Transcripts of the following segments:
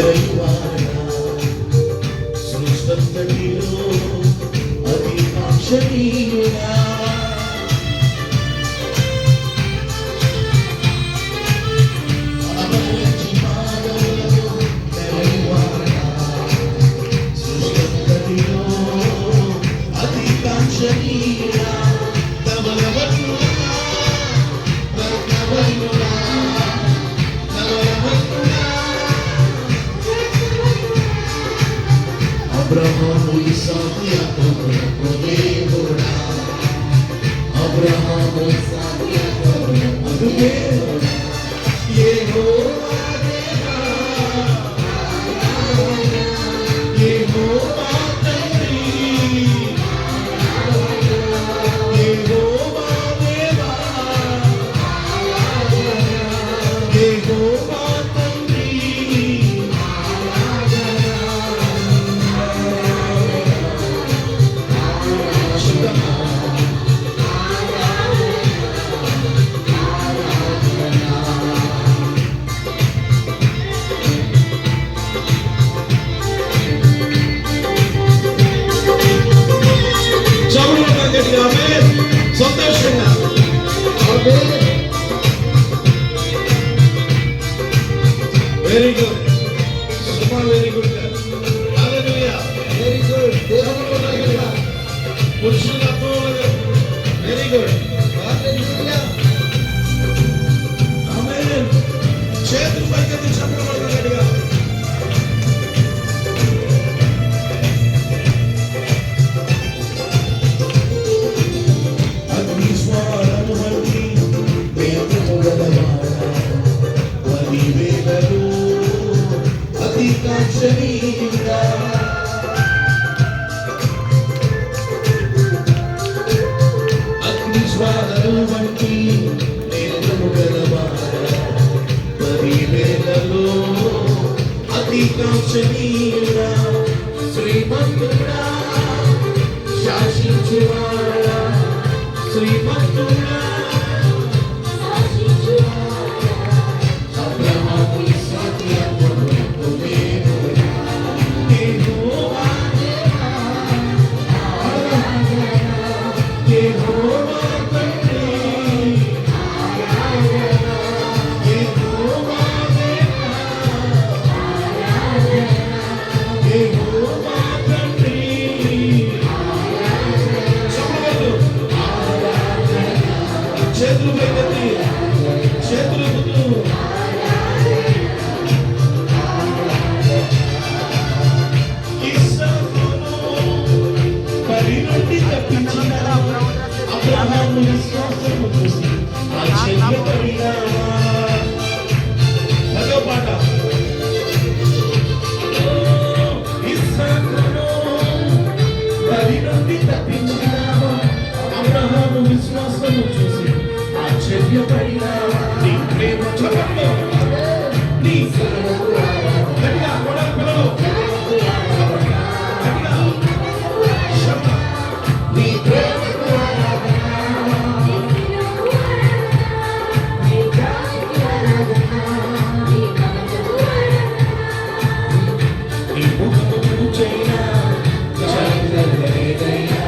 నెరవేరువాడా సృష్టంతటిలో అధికాంక్షణీయుడా Abrahamu, Isaac, Jacob, Abraham, Abrahamu, Isaac, Jacob, Abraham, Yehovah Deva, Yehovah Tanri, Yehovah Deva, Yehovah సంతోషంగా very good సుమా very good హల్లెలూయా very good దేవుని పురుషుల very good హల్లెలూయా ఆమేన్ చేతులు పైకెత్తి చెప్పగలగాడిగా అగ్నిజ్వాలలు వంటి నేత్రము గలవాడా పరివేలలో అధికాంక్షణీయుడా శ్రీమంతుడా శాసించువాడా శ్రీమంతుడా విశ్వాసము చూసి ఆశ్చర్యపడినా నీ ప్రేమ చపట్లో నీ గట్టిగా కొడలు పిల్లలు గట్టిగా నీ ప్రేమ నీ ముఖము చూచైనా చంద్రలేదయ్యా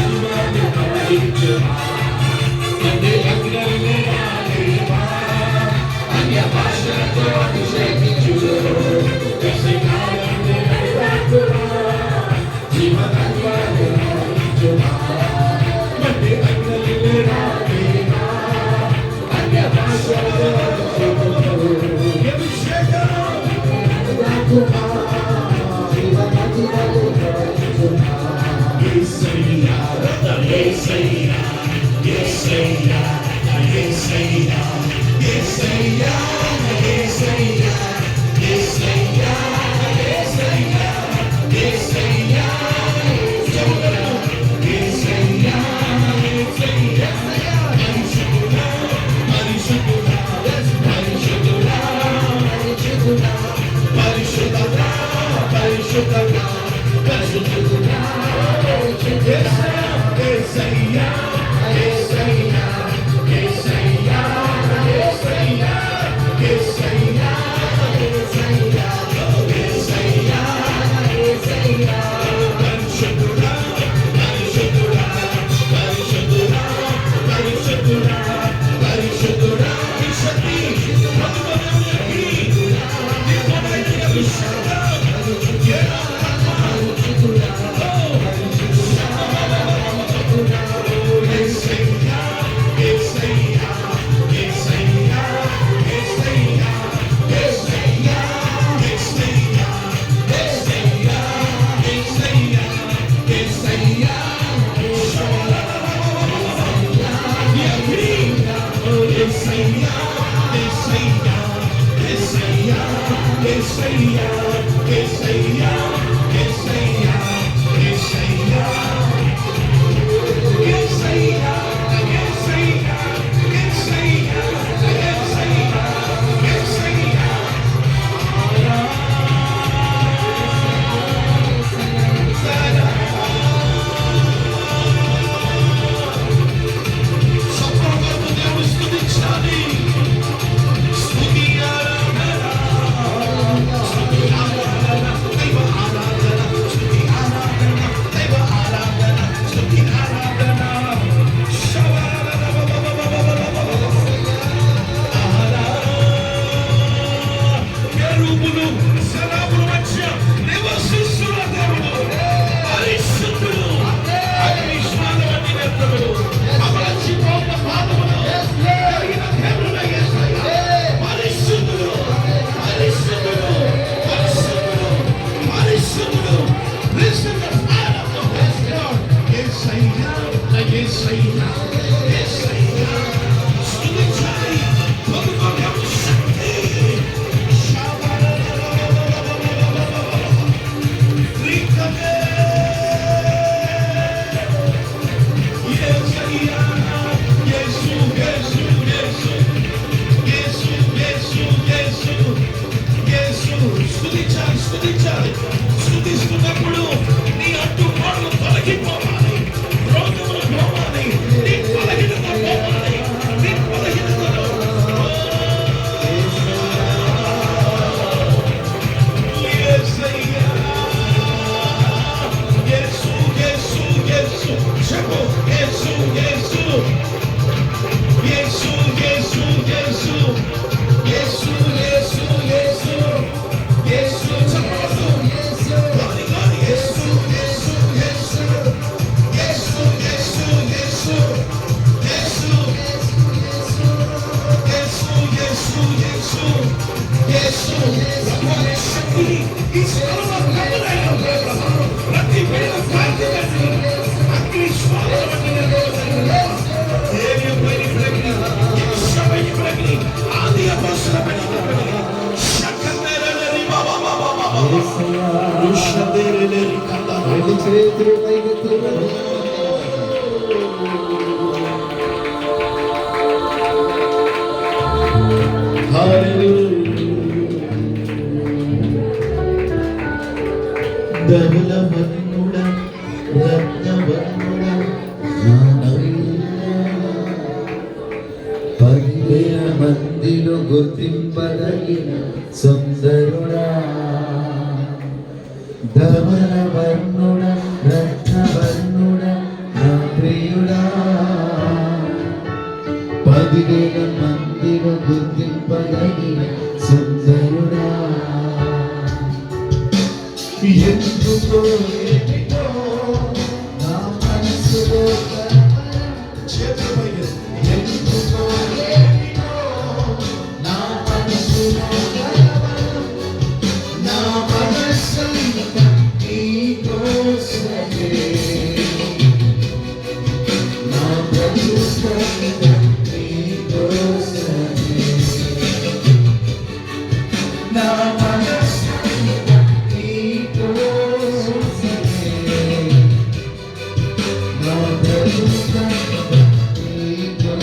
మహిమను పవయించుమా తండ్రి అగ్నిగా దేవా అన్య భాషలతో అభిషేకించు దశకాలను నడిపాకుమా జీవతత్వాన్ని పవయించుమా తండ్రి అగ్నిగా దేవా అన్య భాషలతో స్తుతిస్తున్నప్పుడు నీ అడ్డు గోడలు తొలగిపోవాలి, రోగములు పోవాలి, నీ బలహీనత పోవాలి, నీ బలహీనతలు యేసయ్యా యేసు యేసు యేసు చెప్పు యేసు యేసు యేసు యేసు యేసు యేసు యేసు యేసు యేసు చెప్పు ధవలవర్ణుడా రత్నవర్ణుడా పగిలిన మందిలో గుర్తింపదగిన సుందరుడా, ధవలవర్ణుడా రత్నవర్ణుడా నా 10,000 మందిలో గుర్తింపదగిన సుందరుడా ఎందుకో ఏమిటో నా మనసులో చేతులపైకి ఎందుకో ఏమిటో నా మనసులో కలవరం, నా మనసంతా నీకోసమే, నా బ్రతుకంతా నీకోసమే, నా మనసంతా నీకోసమే, నా బ్రతుకంతా నీకోసమే.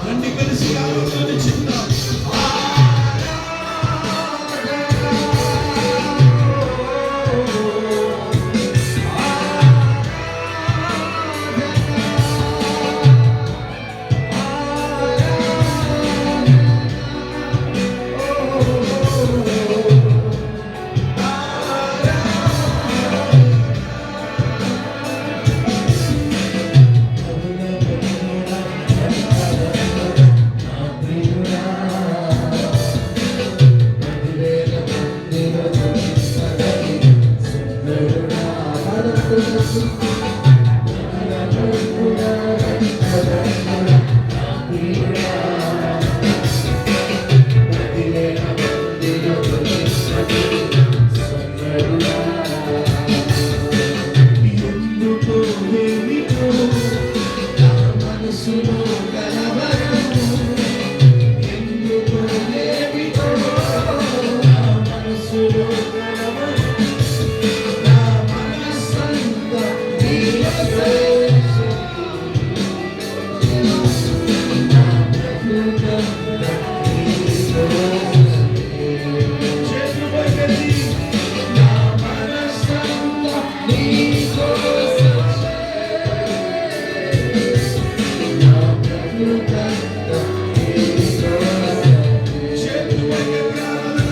రండి కలిసి ఆరాధన చేద్దాం. ఎందుకో ఏమిటో నా మనసులో కలవరం, ఎందుకో ఏమిటో నా మనసులో కలవరం, నా మనసంతా నీకోసమే, నా బ్రతుకంతా నీకోసమే, చేతులపైకి నా మనసంతా నీకోసమే, నా బ్రతుకంతా నీకోసమే. చేతులపైకి ఆరాధన.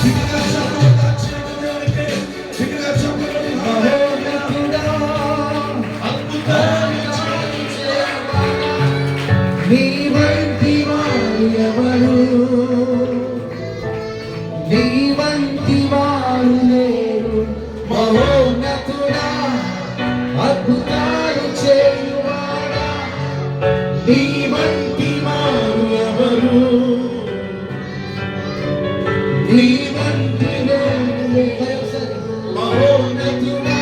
బిగ్గరగా చప్పట్లు దాచిన దేవునికి బిగ్గరగా చప్పట్లు. మహోన్నతుడా, అద్భుతాలు నీ వంటి వారు ఎవరు, నీ వంటి వారు లేరు. మహోన్నతుడా, అద్భుతాలు చేయువాడా, నీ వంటి వారు ఎవరు, నీ వంటి వారు లేరు. మహోన్నతుడా,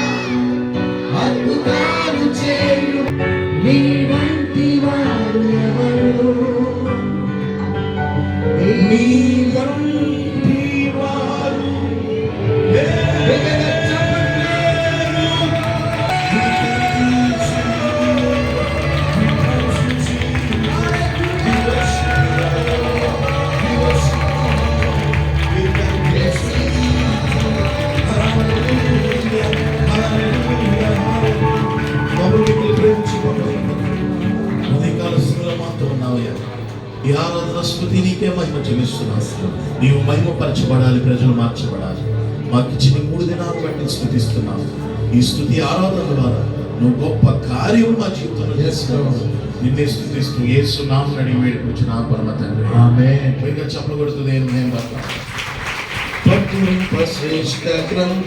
అద్భుతాలు చేయు నీ వంటి వారు ఎవరు, నీ వంటి వారు లేరు. ఈ ఆరాధన స్తుతి నీకే మహిమ చెల్లిస్తున్నాను. నీవు మహిమపరచబడాలి, ప్రజలు మార్చబడాలి. మాకు ఇచ్చిన 3 దినాలు బట్టి స్తుతిస్తున్నాను. ఈ స్తుతి ఆరాధన ద్వారా నువ్వు గొప్ప కార్యం మా జీవితంలో Yes, చేస్తున్నావు. Lord. నిన్నే స్తుతిస్తూ యేసు నామమున అడిగి వేడుకొచ్చిన పరమ తండ్రి. ఆమేన్. ఇంకా చెప్పకూడదు నేను పట్టు శ్రేష్ట గ్రంథ